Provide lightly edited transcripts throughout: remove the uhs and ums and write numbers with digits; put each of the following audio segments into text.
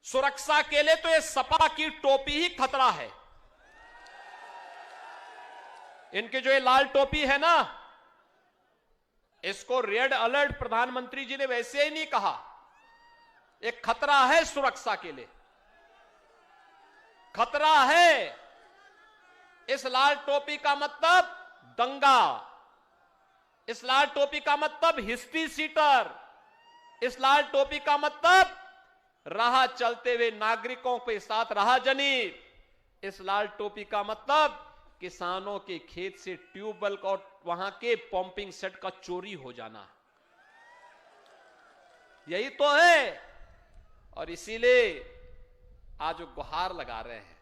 सुरक्षा के लिए तो ये सपा की टोपी ही खतरा है। इनकी जो ये लाल टोपी है ना, इसको रेड अलर्ट प्रधानमंत्री जी ने वैसे ही नहीं कहा, एक खतरा है सुरक्षा के लिए, खतरा है। इस लाल टोपी का मतलब दंगा, इस लाल टोपी का मतलब हिस्ट्री सीटर, इस लाल टोपी का मतलब राह चलते हुए नागरिकों के साथ राहजनी, इस लाल टोपी का मतलब किसानों के खेत से ट्यूबवेल और वहां के पंपिंग सेट का चोरी हो जाना, यही तो है। और इसीलिए आज वो गुहार लगा रहे हैं,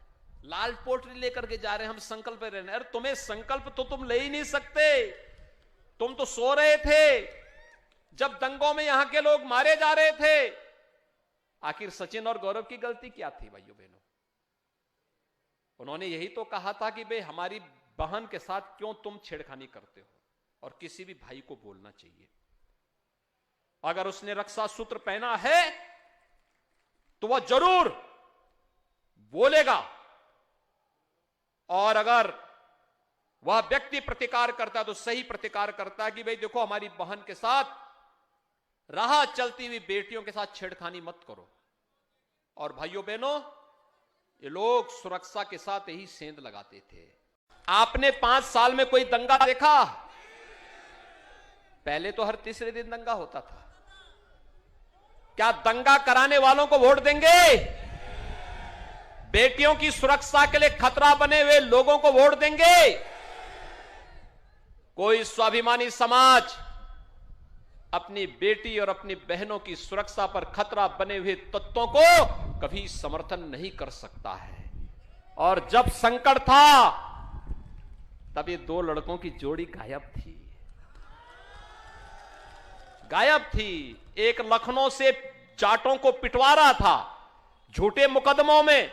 लाल पोटली लेकर के जा रहे हैं, हम संकल्प रहने। अरे तुम्हें संकल्प तो तुम ले ही नहीं सकते, तुम तो सो रहे थे जब दंगों में यहां के लोग मारे जा रहे थे। आखिर सचिन और गौरव की गलती क्या थी भाइयों बहनों? उन्होंने यही तो कहा था कि भाई हमारी बहन के साथ क्यों तुम छेड़खानी करते हो, और किसी भी भाई को बोलना चाहिए। अगर उसने रक्षा सूत्र पहना है तो वह जरूर बोलेगा, और अगर वह व्यक्ति प्रतिकार करता है तो सही प्रतिकार करता है कि भाई देखो हमारी बहन के साथ, राह चलती हुई बेटियों के साथ छेड़खानी मत करो। और भाइयों बहनों, ये लोग सुरक्षा के साथ यही सेंध लगाते थे। आपने 5 साल में कोई दंगा देखा? पहले तो हर तीसरे दिन दंगा होता था। क्या दंगा कराने वालों को वोट देंगे? बेटियों की सुरक्षा के लिए खतरा बने हुए लोगों को वोट देंगे? कोई स्वाभिमानी समाज अपनी बेटी और अपनी बहनों की सुरक्षा पर खतरा बने हुए तत्वों को कभी समर्थन नहीं कर सकता है। और जब संकट था तब ये 2 लड़कों की जोड़ी गायब थी, गायब थी। एक लखनऊ से जाटों को पिटवा रहा था, झूठे मुकदमों में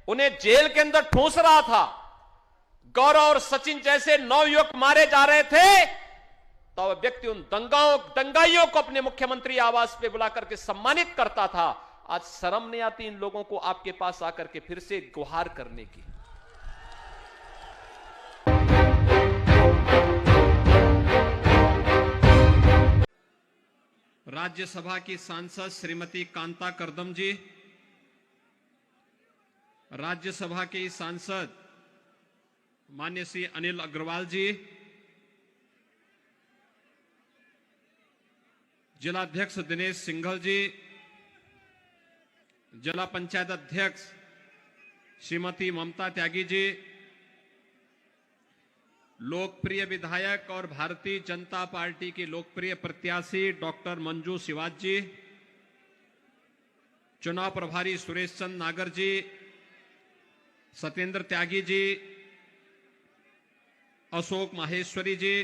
उन्हें जेल के अंदर ठूंस रहा था। गौरव और सचिन जैसे 9 युवक मारे जा रहे थे, तो वह व्यक्ति उन दंगाइयों को अपने मुख्यमंत्री आवास पे बुलाकर के सम्मानित करता था। आज शर्म नहीं आती इन लोगों को आपके पास आकर के फिर से गुहार करने की? राज्यसभा की सांसद श्रीमती कांता करदम जी, राज्यसभा के सांसद माननीय श्री अनिल अग्रवाल जी, जिलाध्यक्ष दिनेश सिंघल जी, जिला पंचायत अध्यक्ष श्रीमती ममता त्यागी जी, लोकप्रिय विधायक और भारतीय जनता पार्टी की लोकप्रिय प्रत्याशी डॉक्टर मंजू शिवाज जी, चुनाव प्रभारी सुरेश चंद्र नागर जी, सत्येंद्र त्यागी जी, अशोक माहेश्वरी जी,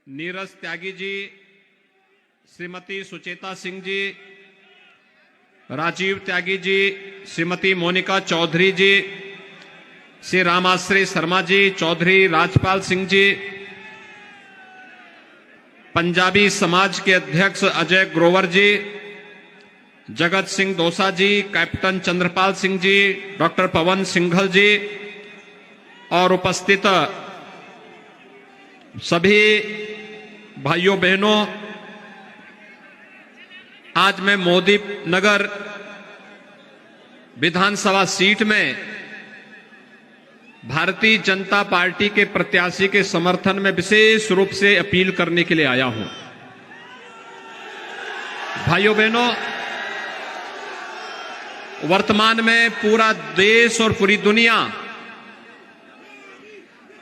नीरज त्यागी जी, श्रीमती सुचेता सिंह जी, राजीव त्यागी जी, श्रीमती मोनिका चौधरी जी, श्री रामाश्री शर्मा जी, चौधरी राजपाल सिंह जी, पंजाबी समाज के अध्यक्ष अजय ग्रोवर जी, जगत सिंह दोसा जी, कैप्टन चंद्रपाल सिंह जी, डॉक्टर पवन सिंघल जी और उपस्थित सभी भाइयों बहनों, आज मैं मोदी नगर विधानसभा सीट में भारतीय जनता पार्टी के प्रत्याशी के समर्थन में विशेष रूप से अपील करने के लिए आया हूं। भाइयों बहनों, वर्तमान में पूरा देश और पूरी दुनिया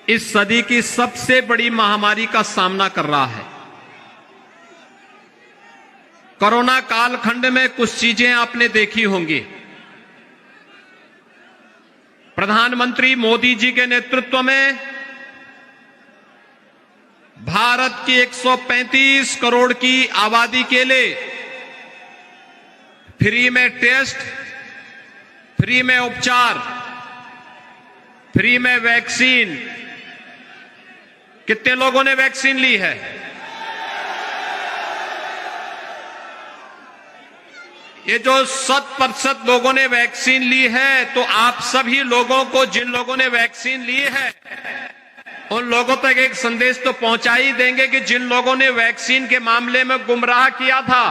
इस सदी की सबसे बड़ी महामारी का सामना कर रहा है। कोरोना कालखंड में कुछ चीजें आपने देखी होंगी। प्रधानमंत्री मोदी जी के नेतृत्व में भारत की 135 करोड़ की आबादी के लिए फ्री में टेस्ट, फ्री में उपचार, फ्री में वैक्सीन। कितने लोगों ने वैक्सीन ली है? ये जो 100% लोगों ने वैक्सीन ली है, तो आप सभी लोगों को, जिन लोगों ने वैक्सीन ली है, उन लोगों तक एक संदेश तो पहुंचा ही देंगे कि जिन लोगों ने वैक्सीन के मामले में गुमराह किया था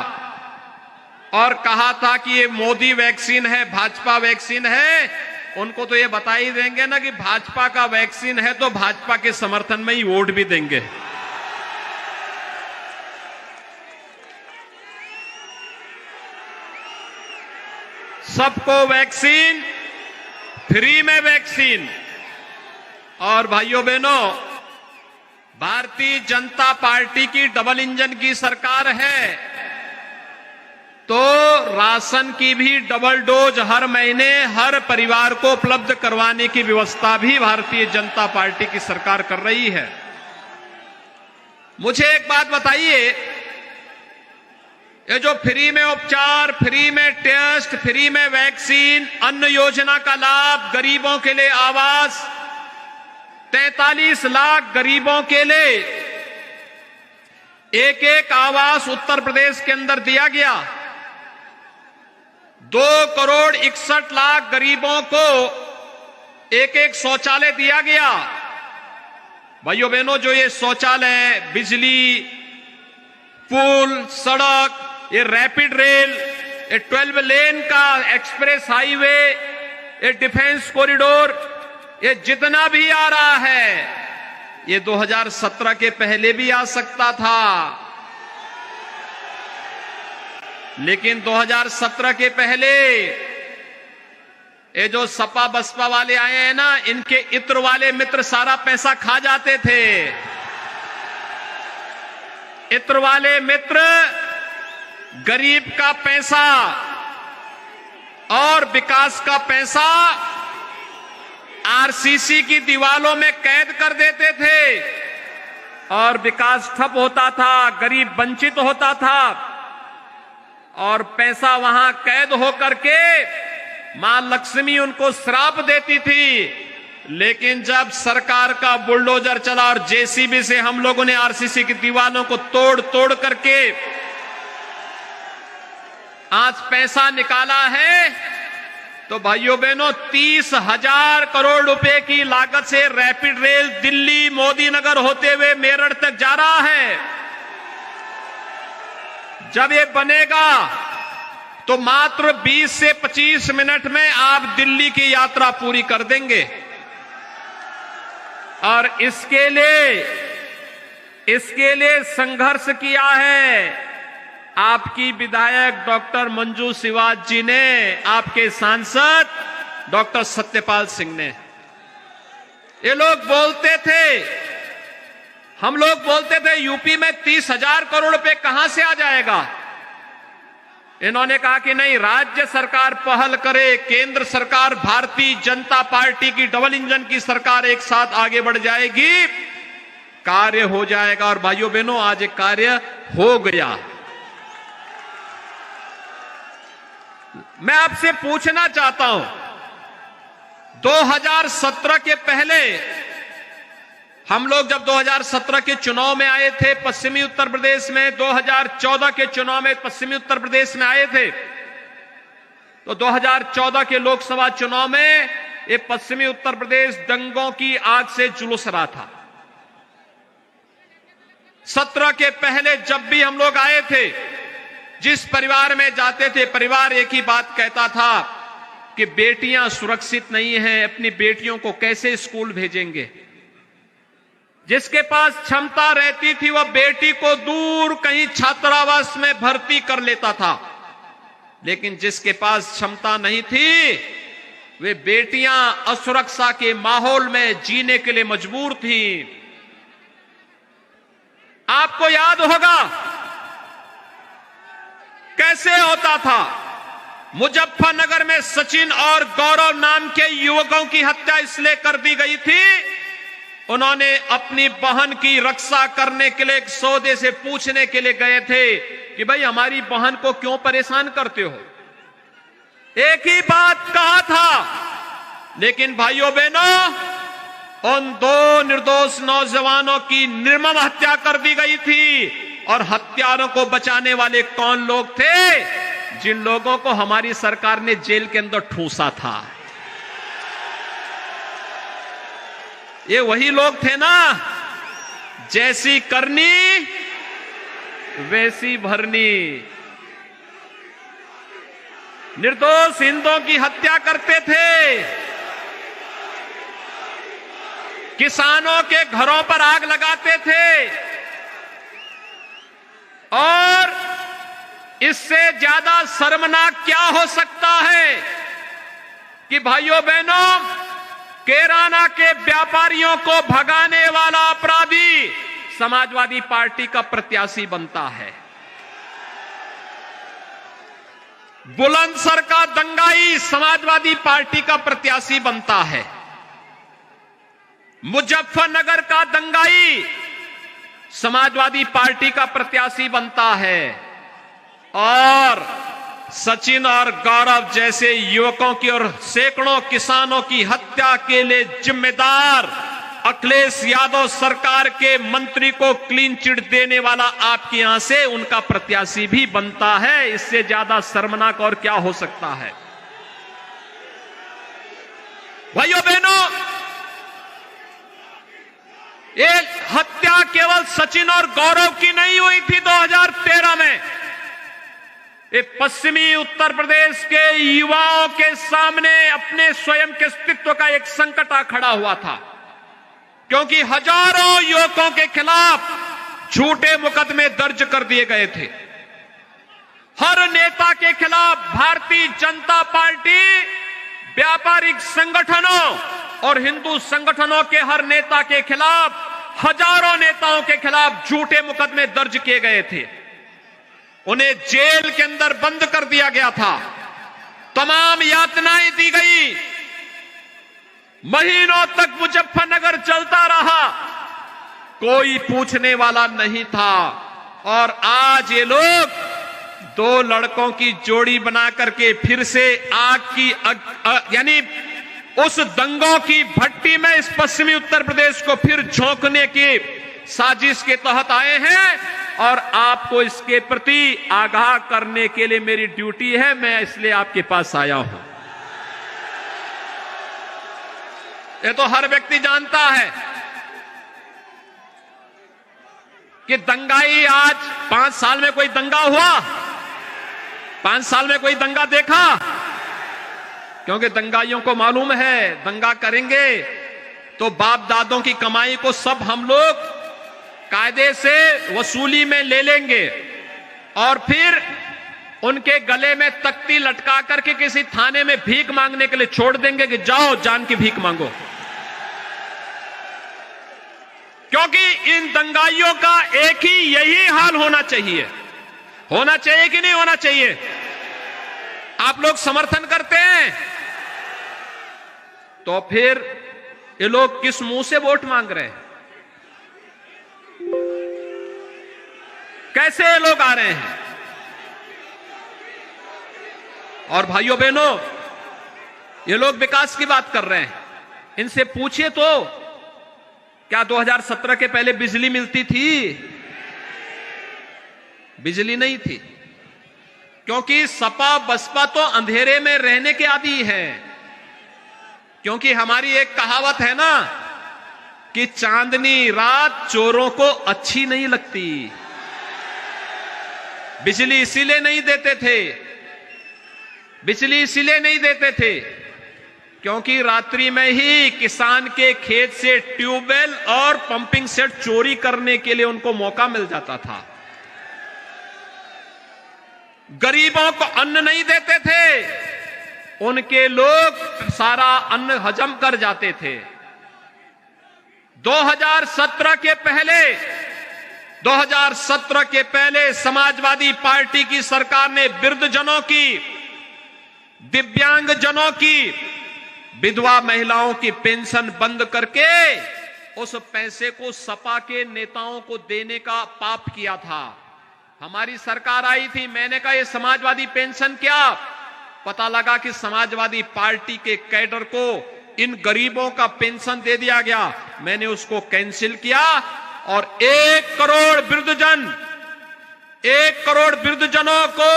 और कहा था कि ये मोदी वैक्सीन है, भाजपा वैक्सीन है, उनको तो ये बता ही देंगे ना कि भाजपा का वैक्सीन है, तो भाजपा के समर्थन में ही वोट भी देंगे। सबको वैक्सीन, फ्री में वैक्सीन। और भाइयों बहनों, भारतीय जनता पार्टी की डबल इंजन की सरकार है, तो राशन की भी डबल डोज हर महीने हर परिवार को उपलब्ध करवाने की व्यवस्था भी भारतीय जनता पार्टी की सरकार कर रही है। मुझे एक बात बताइए, ये जो फ्री में उपचार, फ्री में टेस्ट, फ्री में वैक्सीन, अन्न योजना का लाभ, गरीबों के लिए आवास, 43 लाख गरीबों के लिए एक एक आवास उत्तर प्रदेश के अंदर दिया गया। 2,61,00,000 गरीबों को एक एक शौचालय दिया गया। भाइयों बहनों, जो ये शौचालय, बिजली, पुल, सड़क, ये रैपिड रेल, ये 12 लेन का एक्सप्रेस हाईवे, ये डिफेंस कॉरिडोर, ये जितना भी आ रहा है, ये 2017 के पहले भी आ सकता था, लेकिन 2017 के पहले ये जो सपा बसपा वाले आए हैं ना, इनके इत्र वाले मित्र सारा पैसा खा जाते थे। इत्र वाले मित्र गरीब का पैसा और विकास का पैसा आरसीसी की दीवालों में कैद कर देते थे और विकास ठप होता था, गरीब वंचित होता था और पैसा वहां कैद होकर के मां लक्ष्मी उनको श्राप देती थी। लेकिन जब सरकार का बुलडोजर चला और जेसीबी से हम लोगों ने आरसीसी की दीवारों को तोड़ तोड़ करके आज पैसा निकाला है, तो भाइयों बहनों 30,000 करोड़ रुपए की लागत से रैपिड रेल दिल्ली मोदी नगर होते हुए मेरठ तक जा रहा है। जब ये बनेगा तो मात्र 20 से 25 मिनट में आप दिल्ली की यात्रा पूरी कर देंगे। और इसके लिए संघर्ष किया है आपकी विधायक डॉक्टर मंजू शिवाज जी ने, आपके सांसद डॉक्टर सत्यपाल सिंह ने। ये लोग बोलते थे, हम लोग बोलते थे यूपी में 30,000 करोड़ रुपए कहां से आ जाएगा। इन्होंने कहा कि नहीं, राज्य सरकार पहल करे, केंद्र सरकार भारतीय जनता पार्टी की डबल इंजन की सरकार एक साथ आगे बढ़ जाएगी, कार्य हो जाएगा। और भाइयों बहनों, आज एक कार्य हो गया। मैं आपसे पूछना चाहता हूं, 2017 के पहले हम लोग जब 2017 के चुनाव में आए थे पश्चिमी उत्तर प्रदेश में, 2014 के चुनाव में पश्चिमी उत्तर प्रदेश में आए थे, तो 2014 के लोकसभा चुनाव में ये पश्चिमी उत्तर प्रदेश दंगों की आग से झुलस रहा था। 17 के पहले जब भी हम लोग आए थे, जिस परिवार में जाते थे, परिवार एक ही बात कहता था कि बेटियां सुरक्षित नहीं हैं, अपनी बेटियों को कैसे स्कूल भेजेंगे। जिसके पास क्षमता रहती थी वह बेटी को दूर कहीं छात्रावास में भर्ती कर लेता था, लेकिन जिसके पास क्षमता नहीं थी वे बेटियां असुरक्षा के माहौल में जीने के लिए मजबूर थी। आपको याद होगा कैसे होता था। मुजफ्फरनगर में सचिन और गौरव नाम के युवकों की हत्या इसलिए कर दी गई थी, उन्होंने अपनी बहन की रक्षा करने के लिए एक सौदे से पूछने के लिए गए थे कि भाई हमारी बहन को क्यों परेशान करते हो। एक ही बात कहा था, लेकिन भाइयों बहनों, उन 2 निर्दोष नौजवानों की निर्मम हत्या कर दी गई थी। और हत्यारों को बचाने वाले कौन लोग थे? जिन लोगों को हमारी सरकार ने जेल के अंदर ठूसा था। ये वही लोग थे ना, जैसी करनी वैसी भरनी। निर्दोष हिंदुओं की हत्या करते थे, किसानों के घरों पर आग लगाते थे, और इससे ज्यादा शर्मनाक क्या हो सकता है कि भाइयों बहनों, किराना के व्यापारियों को भगाने वाला अपराधी समाजवादी पार्टी का प्रत्याशी बनता है। बुलंदशहर का दंगाई समाजवादी पार्टी का प्रत्याशी बनता है। मुजफ्फरनगर का दंगाई समाजवादी पार्टी का प्रत्याशी बनता है। और सचिन और गौरव जैसे युवकों की और सैकड़ों किसानों की हत्या के लिए जिम्मेदार अखिलेश यादव सरकार के मंत्री को क्लीन चिट देने वाला आपके यहां से उनका प्रत्याशी भी बनता है। इससे ज्यादा शर्मनाक और क्या हो सकता है? भाइयों बहनों, एक हत्या केवल सचिन और गौरव की नहीं हुई थी 2013 में। ये पश्चिमी उत्तर प्रदेश के युवाओं के सामने अपने स्वयं के अस्तित्व का एक संकट आ खड़ा हुआ था, क्योंकि हजारों युवकों के खिलाफ झूठे मुकदमे दर्ज कर दिए गए थे। हर नेता के खिलाफ भारतीय जनता पार्टी व्यापारिक संगठनों और हिंदू संगठनों के हर नेता के खिलाफ, हजारों नेताओं के खिलाफ झूठे मुकदमे दर्ज किए गए थे। उन्हें जेल के अंदर बंद कर दिया गया था, तमाम यातनाएं दी गई, महीनों तक मुजफ्फरनगर चलता रहा, कोई पूछने वाला नहीं था। और आज ये लोग दो लड़कों की जोड़ी बना करके फिर से आग की यानी उस दंगों की भट्टी में इस पश्चिमी उत्तर प्रदेश को फिर झोंकने की साजिश के तहत आए हैं। और आपको इसके प्रति आगाह करने के लिए मेरी ड्यूटी है, मैं इसलिए आपके पास आया हूं। ये तो हर व्यक्ति जानता है कि दंगाई आज 5 साल में कोई दंगा हुआ? 5 साल में कोई दंगा देखा? क्योंकि दंगाइयों को मालूम है दंगा करेंगे तो बाप दादों की कमाई को सब हम लोग कायदे से वसूली में ले लेंगे और फिर उनके गले में तख्ती लटका करके किसी थाने में भीख मांगने के लिए छोड़ देंगे कि जाओ जान की भीख मांगो। क्योंकि इन दंगाइयों का एक ही यही हाल होना चाहिए। होना चाहिए कि नहीं होना चाहिए? आप लोग समर्थन करते हैं तो फिर ये लोग किस मुंह से वोट मांग रहे हैं? कैसे ये लोग आ रहे हैं? और भाइयों बहनों, ये लोग विकास की बात कर रहे हैं। इनसे पूछिए तो क्या 2017 के पहले बिजली मिलती थी? बिजली नहीं थी, क्योंकि सपा बसपा तो अंधेरे में रहने के आदी है। क्योंकि हमारी एक कहावत है ना कि चांदनी रात चोरों को अच्छी नहीं लगती। बिजली इसीलिए नहीं देते थे, बिजली इसीलिए नहीं देते थे क्योंकि रात्रि में ही किसान के खेत से ट्यूबवेल और पंपिंग सेट चोरी करने के लिए उनको मौका मिल जाता था। गरीबों को अन्न नहीं देते थे, उनके लोग सारा अन्न हजम कर जाते थे। 2017 के पहले समाजवादी पार्टी की सरकार ने वृद्धजनों की, दिव्यांगजनों की, विधवा महिलाओं की पेंशन बंद करके उस पैसे को सपा के नेताओं को देने का पाप किया था। हमारी सरकार आई थी, मैंने कहा ये समाजवादी पेंशन क्या? पता लगा कि समाजवादी पार्टी के कैडर को इन गरीबों का पेंशन दे दिया गया। मैंने उसको कैंसिल किया और 1 करोड़ वृद्धजनों को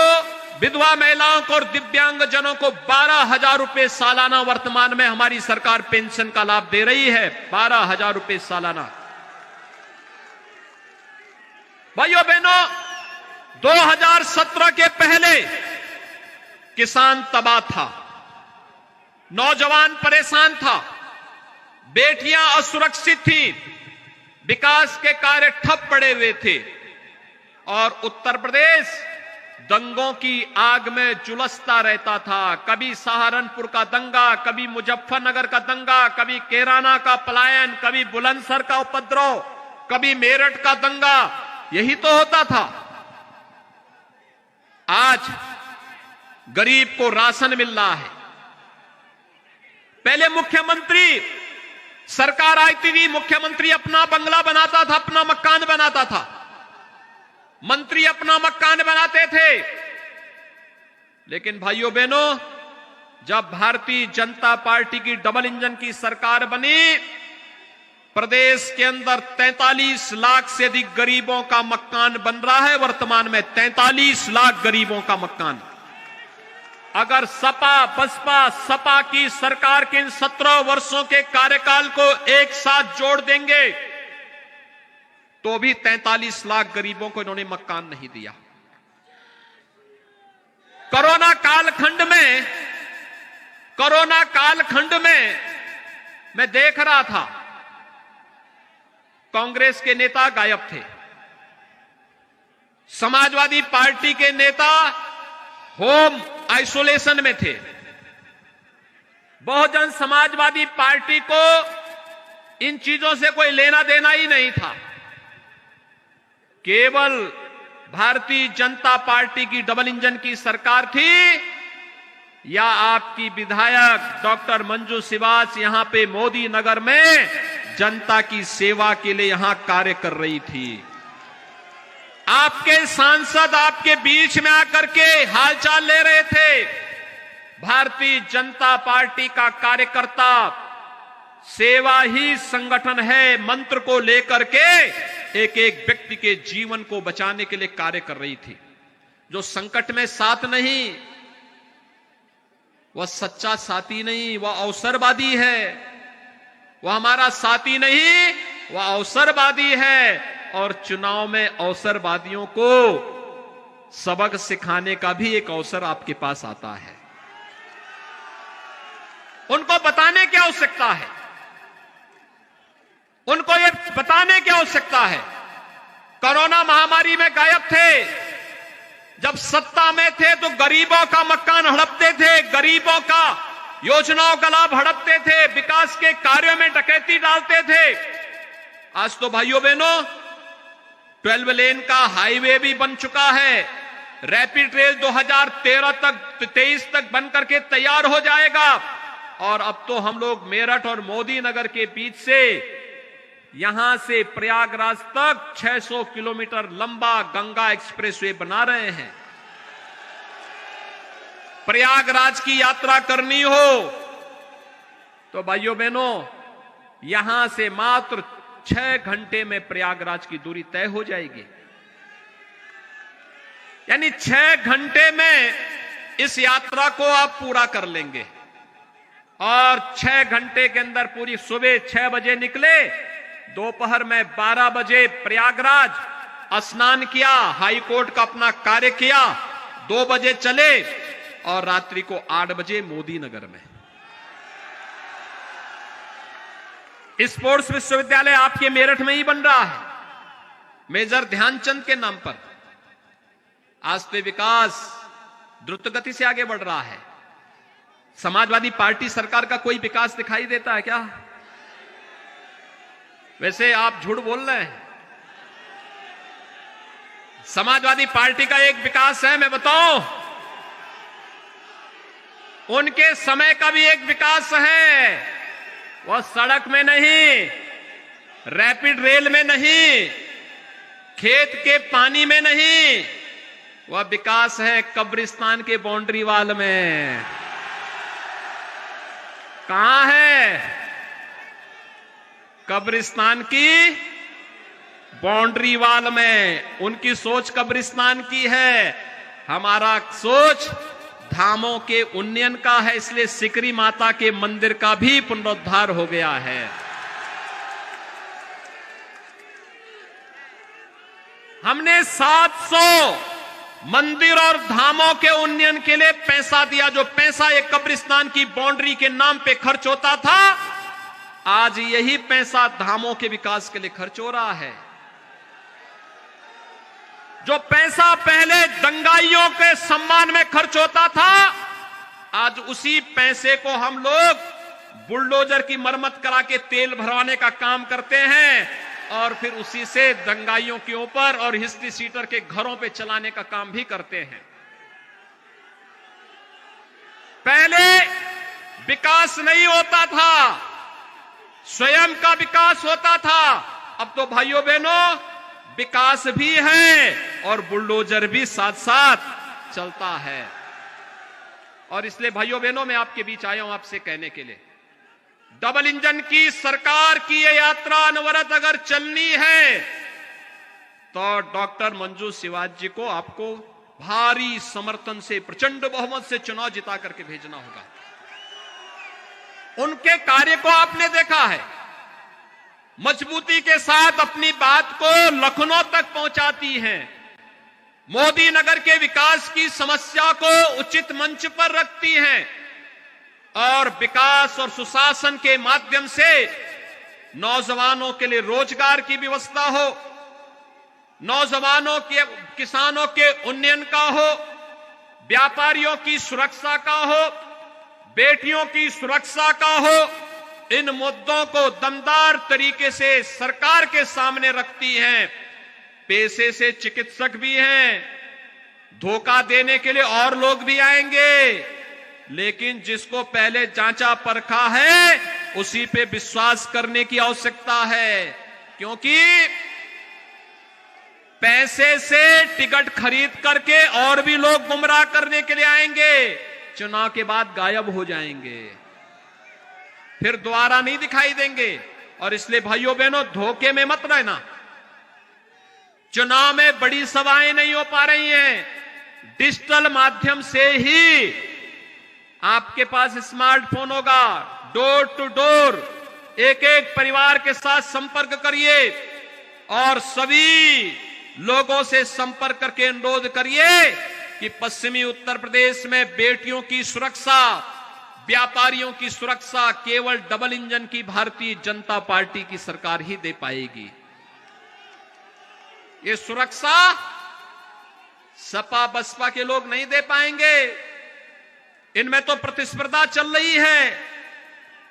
विधवा महिलाओं को और दिव्यांगजनों को 12,000 रुपए सालाना वर्तमान में हमारी सरकार पेंशन का लाभ दे रही है। 12,000 रुपए सालाना। भाइयों बहनों, 2017 के पहले किसान तबाह था, नौजवान परेशान था, बेटियां असुरक्षित थी, विकास के कार्य ठप पड़े हुए थे और उत्तर प्रदेश दंगों की आग में झुलसता रहता था। कभी सहारनपुर का दंगा, कभी मुजफ्फरनगर का दंगा, कभी कैराना का पलायन, कभी बुलंदशहर का उपद्रव, कभी मेरठ का दंगा, यही तो होता था। आज गरीब को राशन मिल रहा है। पहले मुख्यमंत्री सरकार आई थी, मुख्यमंत्री अपना बंगला बनाता था, अपना मकान बनाता था, मंत्री अपना मकान बनाते थे। लेकिन भाइयों बहनों, जब भारतीय जनता पार्टी की डबल इंजन की सरकार बनी, प्रदेश के अंदर 43 लाख से अधिक गरीबों का मकान बन रहा है। वर्तमान में 43 लाख गरीबों का मकान। अगर सपा बसपा सपा की सरकार के इन 17 वर्षों के कार्यकाल को एक साथ जोड़ देंगे तो भी 43 लाख गरीबों को इन्होंने मकान नहीं दिया। कोरोना कालखंड में मैं देख रहा था, कांग्रेस के नेता गायब थे, समाजवादी पार्टी के नेता होम आइसोलेशन में थे। बहुजन समाजवादी पार्टी को इन चीजों से कोई लेना देना ही नहीं था। केवल भारतीय जनता पार्टी की डबल इंजन की सरकार थी या आपकी विधायक डॉक्टर मंजू सिवाच यहां पे मोदी नगर में जनता की सेवा के लिए यहां कार्य कर रही थी। आपके सांसद आपके बीच में आकर के हालचाल ले रहे थे। भारतीय जनता पार्टी का कार्यकर्ता सेवा ही संगठन है मंत्र को लेकर के एक एक व्यक्ति के जीवन को बचाने के लिए कार्य कर रही थी। जो संकट में साथ नहीं, वह सच्चा साथी नहीं, वह अवसरवादी है। वह हमारा साथी नहीं, वह अवसरवादी है। और चुनाव में अवसरवादियों को सबक सिखाने का भी एक अवसर आपके पास आता है। उनको बताने की आवश्यकता है, उनको यह बताने की आवश्यकता है। कोरोना महामारी में गायब थे, जब सत्ता में थे तो गरीबों का मकान हड़पते थे, गरीबों का योजनाओं का लाभ हड़पते थे, विकास के कार्यों में डकैती डालते थे। आज तो भाइयों बहनों 12 लेन का हाईवे भी बन चुका है। रैपिड रेल 2023 तक बन करके तैयार हो जाएगा। और अब तो हम लोग मेरठ और मोदी नगर के बीच से यहां से प्रयागराज तक 600 किलोमीटर लंबा गंगा एक्सप्रेसवे बना रहे हैं। प्रयागराज की यात्रा करनी हो तो भाइयों बहनों यहां से मात्र 6 घंटे में प्रयागराज की दूरी तय हो जाएगी। यानी 6 घंटे में इस यात्रा को आप पूरा कर लेंगे। और 6 घंटे के अंदर पूरी सुबह 6 बजे निकले, दोपहर में 12 बजे प्रयागराज स्नान किया, हाई कोर्ट का अपना कार्य किया, 2 बजे चले और रात्रि को 8 बजे मोदी नगर में। स्पोर्ट्स विश्वविद्यालय आपके मेरठ में ही बन रहा है, मेजर ध्यानचंद के नाम पर। आज तो विकास द्रुत गति से आगे बढ़ रहा है। समाजवादी पार्टी सरकार का कोई विकास दिखाई देता है क्या? वैसे आप झूठ बोल रहे हैं। समाजवादी पार्टी का एक विकास है, मैं बताऊं, उनके समय का भी एक विकास है। वह सड़क में नहीं, रैपिड रेल में नहीं, खेत के पानी में नहीं, वह विकास है कब्रिस्तान के बाउंड्री वाल में। कहां है? कब्रिस्तान की बाउंड्री वाल में। उनकी सोच कब्रिस्तान की है। हमारा सोच धामों के उन्नयन का है, इसलिए सिकरी माता के मंदिर का भी पुनरुद्धार हो गया है। हमने 700 मंदिर और धामों के उन्नयन के लिए पैसा दिया। जो पैसा एक कब्रिस्तान की बाउंड्री के नाम पे खर्च होता था, आज यही पैसा धामों के विकास के लिए खर्च हो रहा है। जो पैसा पहले दंगाइयों के सम्मान में खर्च होता था, आज उसी पैसे को हम लोग बुलडोजर की मरम्मत करा के तेल भरवाने का काम करते हैं और फिर उसी से दंगाइयों के ऊपर और हिस्ट्री सीटर के घरों पे चलाने का काम भी करते हैं। पहले विकास नहीं होता था, स्वयं का विकास होता था। अब तो भाइयों बहनों विकास भी है और बुलडोजर भी साथ साथ चलता है। और इसलिए भाइयों बहनों मैं आपके बीच आया हूं आपसे कहने के लिए, डबल इंजन की सरकार की यह यात्रा अनवरत अगर चलनी है तो डॉक्टर मंजू शिवाज जी को आपको भारी समर्थन से, प्रचंड बहुमत से चुनाव जिता करके भेजना होगा। उनके कार्य को आपने देखा है, मजबूती के साथ अपनी बात को लखनऊ तक पहुंचाती हैं, मोदी नगर के विकास की समस्या को उचित मंच पर रखती हैं और विकास और सुशासन के माध्यम से नौजवानों के लिए रोजगार की व्यवस्था हो, नौजवानों के, किसानों के उन्नयन का हो, व्यापारियों की सुरक्षा का हो, बेटियों की सुरक्षा का हो, इन मुद्दों को दमदार तरीके से सरकार के सामने रखती हैं। पेशे से चिकित्सक भी हैं, धोखा देने के लिए और लोग भी आएंगे, लेकिन जिसको पहले जांचा परखा है उसी पे विश्वास करने की आवश्यकता है, क्योंकि पैसे से टिकट खरीद करके और भी लोग गुमराह करने के लिए आएंगे, चुनाव के बाद गायब हो जाएंगे, फिर दोबारा नहीं दिखाई देंगे। और इसलिए भाइयों बहनों धोखे में मत रहना। चुनाव में बड़ी सभाएं नहीं हो पा रही हैं, डिजिटल माध्यम से ही आपके पास स्मार्टफोन होगा, डोर टू डोर एक एक परिवार के साथ संपर्क करिए और सभी लोगों से संपर्क करके अनुरोध करिए कि पश्चिमी उत्तर प्रदेश में बेटियों की सुरक्षा, व्यापारियों की सुरक्षा केवल डबल इंजन की भारतीय जनता पार्टी की सरकार ही दे पाएगी। ये सुरक्षा सपा बसपा के लोग नहीं दे पाएंगे। इनमें तो प्रतिस्पर्धा चल रही है,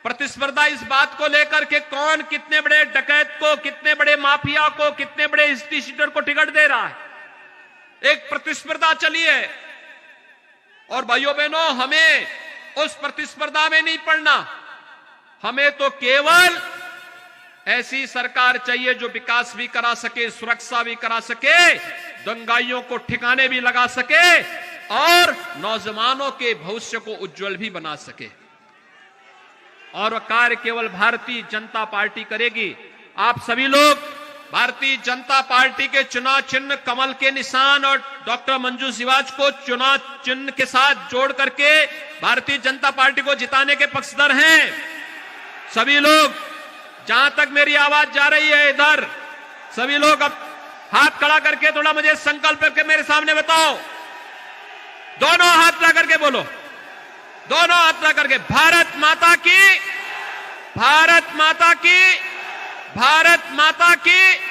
प्रतिस्पर्धा इस बात को लेकर के कौन कितने बड़े डकैत को, कितने बड़े माफिया को, कितने बड़े हिस्ट्री सीटर को टिकट दे रहा है, एक प्रतिस्पर्धा चली है। और भाइयों बहनों हमें उस प्रतिस्पर्धा में नहीं पड़ना, हमें तो केवल ऐसी सरकार चाहिए जो विकास भी करा सके, सुरक्षा भी करा सके, दंगाइयों को ठिकाने भी लगा सके और नौजवानों के भविष्य को उज्जवल भी बना सके। और वह कार्य केवल भारतीय जनता पार्टी करेगी। आप सभी लोग भारतीय जनता पार्टी के चुनाव चिन्ह कमल के निशान और डॉक्टर मंजू शिवाज को चुनाव चिन्ह के साथ जोड़ करके भारतीय जनता पार्टी को जिताने के पक्षधर हैं। सभी लोग, जहां तक मेरी आवाज जा रही है इधर, सभी लोग अब हाथ खड़ा करके थोड़ा मुझे संकल्प करके मेरे सामने बताओ, दोनों हाथ ला करके बोलो, दोनों हाथ ला करके, भारत माता की, भारत माता की, भारत माता की।